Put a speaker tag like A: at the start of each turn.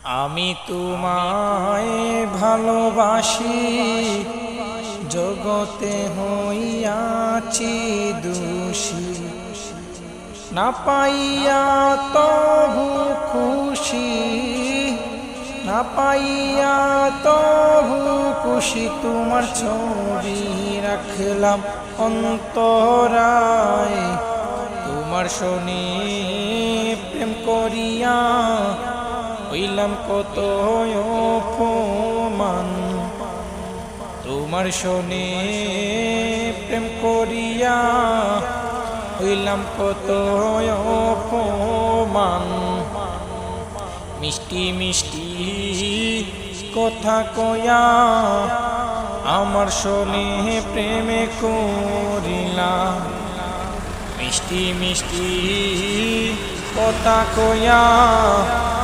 A: আমি তোমায় ভালোবাসি, জগতে হইয়াছি দোষী, না পাইয়া তবু খুশি, না পাইয়া তবু খুশি। তোমার ছবি রাখলাম অন্তরায়, তোমার শনি প্রেম করিয়া হইলাম কত অপমান। তোমার শনি প্রেম করিয়া হইলাম কত অপমান। মিষ্টি মিষ্টি কথা কয়া আমার শনি প্রেমে করিলা, মিষ্টি মিষ্টি কথা কয়া